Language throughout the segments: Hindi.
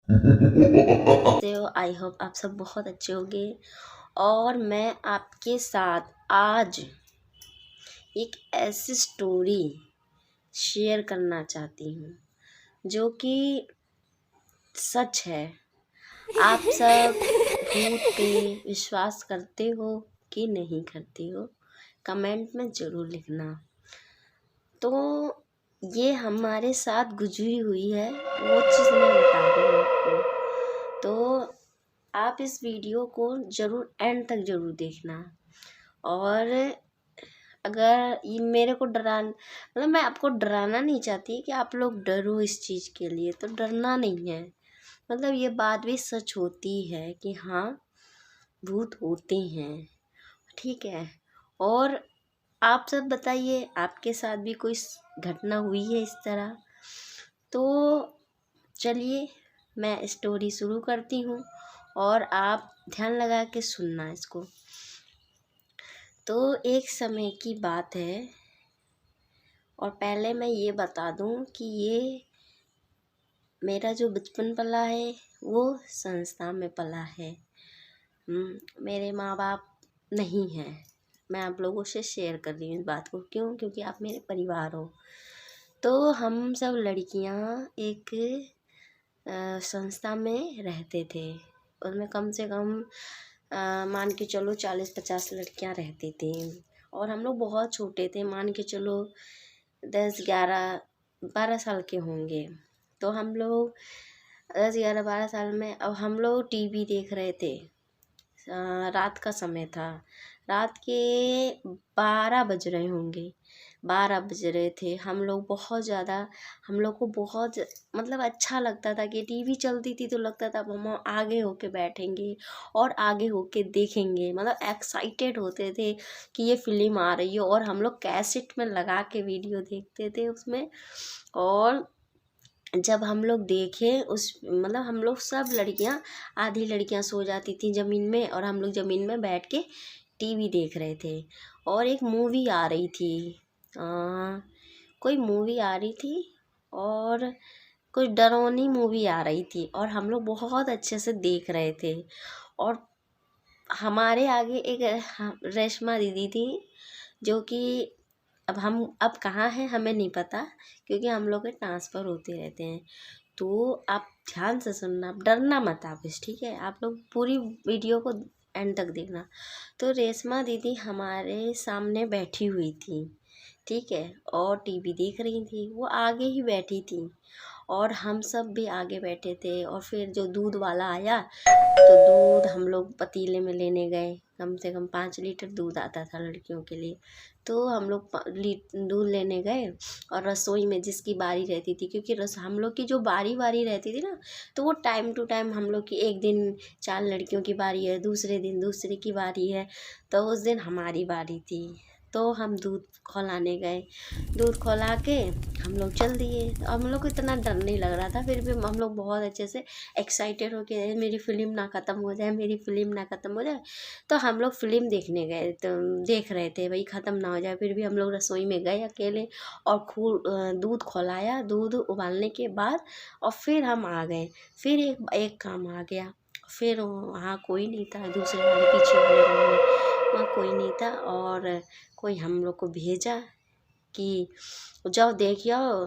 तो आई होप आप सब बहुत अच्छे होंगे। और मैं आपके साथ आज एक ऐसी स्टोरी शेयर करना चाहती हूँ जो कि सच है। आप सब भूत पे विश्वास करते हो कि नहीं करते हो, कमेंट में ज़रूर लिखना। तो ये हमारे साथ गुजरी हुई है, वो चीज़ मैं बता रही हूँ आपको। तो आप इस वीडियो को ज़रूर एंड तक ज़रूर देखना। और अगर ये मेरे को मतलब मैं आपको डराना नहीं चाहती कि आप लोग डरो इस चीज़ के लिए, तो डरना नहीं है। मतलब ये बात भी सच होती है कि हाँ, भूत होते हैं, ठीक है। और आप सब बताइए, आपके साथ भी कोई घटना हुई है इस तरह? तो चलिए मैं स्टोरी शुरू करती हूँ और आप ध्यान लगा के सुनना इसको। तो एक समय की बात है, और पहले मैं ये बता दूँ कि ये मेरा जो बचपन पला है वो संस्था में पला है। मेरे माँ बाप नहीं हैं। मैं आप लोगों से शेयर कर रही हूँ इस बात को, क्यों? क्योंकि आप मेरे परिवार हो। तो हम सब लड़कियाँ एक संस्था में रहते थे। उसमें कम से कम मान के चलो 40-50 लड़कियां रहती थी। और हम लोग बहुत छोटे थे, मान के चलो 10-11-12 साल के होंगे। तो हम लोग 10-11-12 साल में, अब हम लोग टीवी देख रहे थे। रात का समय था, रात के 12 बज रहे होंगे, 12 बज रहे थे। हम लोग बहुत ज़्यादा, हम लोग को बहुत मतलब अच्छा लगता था कि टीवी चलती थी तो लगता था अब हम आगे होके बैठेंगे और आगे होके देखेंगे। मतलब एक्साइटेड होते थे कि ये फिल्म आ रही है, और हम लोग कैसेट में लगा के वीडियो देखते थे उसमें। और जब हम लोग देखे उस मतलब हम लोग सब लड़कियां, आधी लड़कियां सो जाती थी ज़मीन में और हम लोग ज़मीन में बैठ के टीवी देख रहे थे। और एक मूवी आ रही थी, कोई मूवी आ रही थी, और कोई डरावनी मूवी आ रही थी, और हम लोग बहुत अच्छे से देख रहे थे। और हमारे आगे एक रेशमा दीदी थी, जो कि अब कहाँ हैं हमें नहीं पता, क्योंकि हम लोग के ट्रांसफ़र होते रहते हैं। तो आप ध्यान से सुनना, आप डरना मत आप इस, ठीक है? आप लोग पूरी वीडियो को एंड तक देखना। तो रेशमा दीदी हमारे सामने बैठी हुई थी, ठीक है, और टीवी देख रही थी। वो आगे ही बैठी थी और हम सब भी आगे बैठे थे। और फिर जो दूध वाला आया, तो दूध हम लोग पतीले में लेने गए। कम से कम 5 लीटर दूध आता था लड़कियों के लिए। तो हम लोग दूध लेने गए, और रसोई में जिसकी बारी रहती थी, क्योंकि हम लोग की जो बारी रहती थी ना, तो वो टाइम टू टाइम हम लोग की, एक दिन 4 लड़कियों की बारी है, दूसरे दिन दूसरे की बारी है, तो उस दिन हमारी बारी थी। तो हम दूध खौलाने गए। दूध खौला के हम लोग चल दिए। तो हम लोग को इतना डर नहीं लग रहा था, फिर भी हम लोग बहुत अच्छे से एक्साइटेड हो के, मेरी फ़िल्म ना ख़त्म हो जाए, मेरी फ़िल्म ना ख़त्म हो जाए। तो हम लोग फ़िल्म देखने गए, तो देख रहे थे भाई ख़त्म ना हो जाए। फिर भी हम लोग रसोई में गए अकेले, और दूध खौलाया। दूध उबालने के बाद और फिर हम आ गए। फिर एक एक काम आ गया। फिर वहाँ कोई नहीं था, दूसरे वाले पीछे वाले रूम में वहाँ कोई नहीं था। और कोई हम लोग को भेजा कि जाओ देख आओ,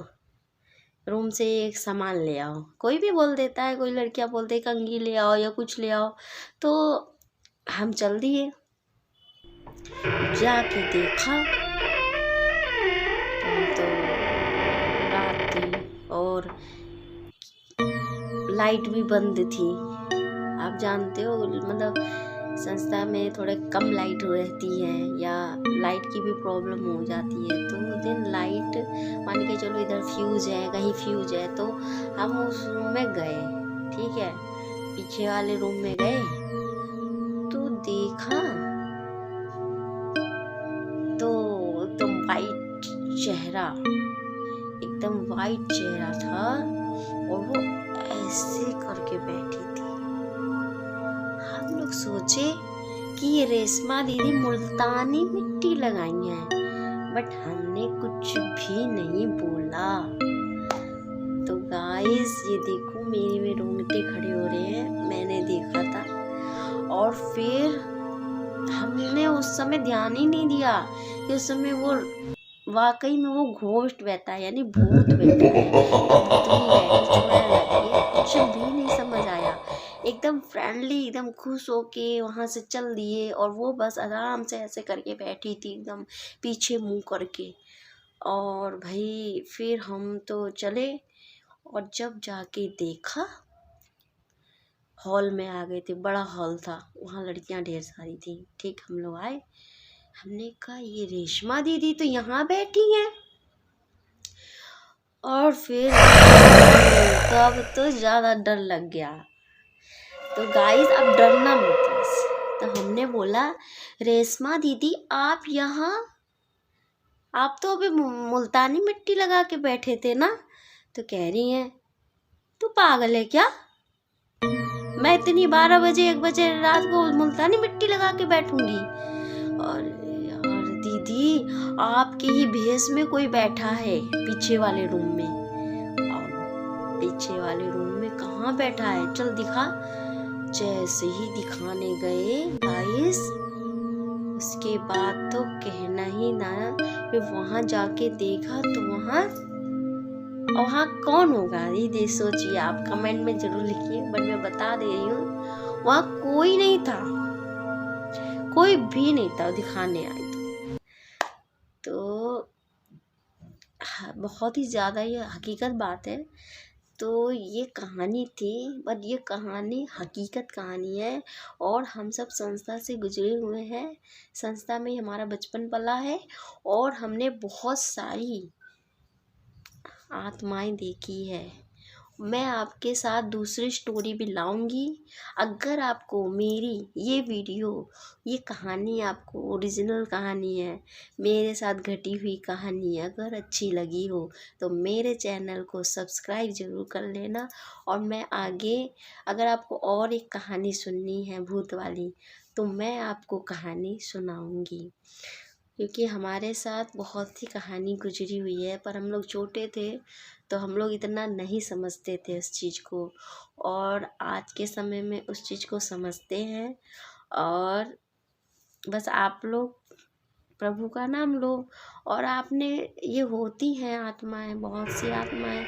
रूम से एक सामान ले आओ। कोई भी बोल देता है, कोई लड़कियां बोलते हैं कंघी ले आओ या कुछ ले आओ। तो हम चल दिए, जाके देखा तो रात थी और लाइट भी बंद थी। आप जानते हो, मतलब संस्था में थोड़े कम लाइट रहती है, या लाइट की भी प्रॉब्लम हो जाती है। तो उस दिन लाइट, मान के चलो इधर फ्यूज़ है, कहीं फ्यूज़ है, तो हम उस रूम में गए, ठीक है, पीछे वाले रूम में गए। तो देखा तो एकदम वाइट चेहरा, एकदम वाइट चेहरा था, और वो ऐसे करके बैठी थी। हम लोग सोचे कि ये रेशमा दीदी मुल्तानी मिट्टी लगाई है, बट हमने कुछ भी नहीं बोला। तो गाइस ये देखो, मेरे में रोंगटे खड़े हो रहे हैं, मैंने देखा था। और फिर हमने उस समय ध्यान ही नहीं दिया कि उस समय वो वाकई में वो घोस्ट बैठा है, यानी भूत बैठा है या भूतनी बैठी चुड़ैल बैठी है, कुछ भी नहीं समझ आया। एकदम फ्रेंडली, एकदम खुश होके वहां से चल दिए, और वो बस आराम से ऐसे करके बैठी थी, एकदम पीछे मुंह करके। और भाई फिर हम तो चले, और जब जाके देखा, हॉल में आ गए थे, बड़ा हॉल था, वहाँ लड़कियां ढेर सारी थी। ठीक, हम लोग आए, हमने कहा ये रेशमा दीदी तो यहाँ बैठी हैं। और फिर तब तो ज़्यादा डर लग गया। तो गाइस अब डरना मत बस। तो हमने बोला, रेशमा दीदी आप यहाँ, आप तो अभी मुल्तानी मिट्टी लगा के बैठे थे ना। तो कह रही हैं, तू पागल है क्या, मैं इतनी 12 बजे 1 बजे रात को मुल्तानी मिट्टी लगा के बैठूंगी। और यार दीदी, आपके ही भेष में कोई बैठा है पीछे वाले रूम में। अब पीछे वाले रूम में कहाँ बैठा है, चल दिखा। जैसे ही दिखाने गए गाइस, उसके बाद तो कहना ही ना, फिर वहां जाके देखा तो वहां कौन होगा, ये सोचिए आप, कमेंट में जरूर लिखिए, बट मैं बता दे रही हूँ, वहां कोई नहीं था, कोई भी नहीं था दिखाने आई। तो बहुत ही ज़्यादा ये हकीकत बात है। तो ये कहानी थी, बट ये कहानी हकीकत कहानी है, और हम सब संस्था से गुजरे हुए हैं। संस्था में हमारा बचपन पला है, और हमने बहुत सारी आत्माएं देखी है। मैं आपके साथ दूसरी स्टोरी भी लाऊंगी। अगर आपको मेरी ये वीडियो, ये कहानी आपको ओरिजिनल कहानी है, मेरे साथ घटी हुई कहानी अगर अच्छी लगी हो, तो मेरे चैनल को सब्सक्राइब ज़रूर कर लेना। और मैं आगे, अगर आपको और एक कहानी सुननी है भूत वाली, तो मैं आपको कहानी सुनाऊंगी, क्योंकि हमारे साथ बहुत सी कहानी गुजरी हुई है। पर हम लोग छोटे थे, तो हम लोग इतना नहीं समझते थे उस चीज़ को, और आज के समय में उस चीज़ को समझते हैं। और बस आप लोग प्रभु का नाम लो, और आपने, ये होती हैं आत्माएं, बहुत सी आत्माएं।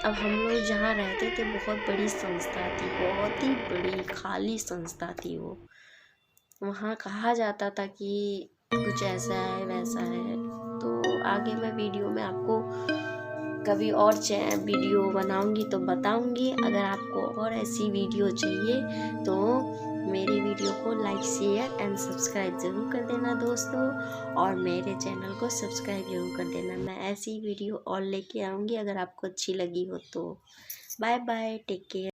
अब हम लोग जहाँ रहते थे, बहुत बड़ी संस्था थी, बहुत ही बड़ी खाली संस्था थी वो। वहाँ कहा जाता था कि कुछ ऐसा है वैसा है। तो आगे मैं वीडियो में आपको कभी और वीडियो बनाऊंगी तो बताऊंगी। अगर आपको और ऐसी वीडियो चाहिए तो मेरे वीडियो को लाइक शेयर एंड सब्सक्राइब ज़रूर कर देना दोस्तों, और मेरे चैनल को सब्सक्राइब ज़रूर कर देना। मैं ऐसी वीडियो और लेके आऊँगी, अगर आपको अच्छी लगी हो तो। Bye bye, take care.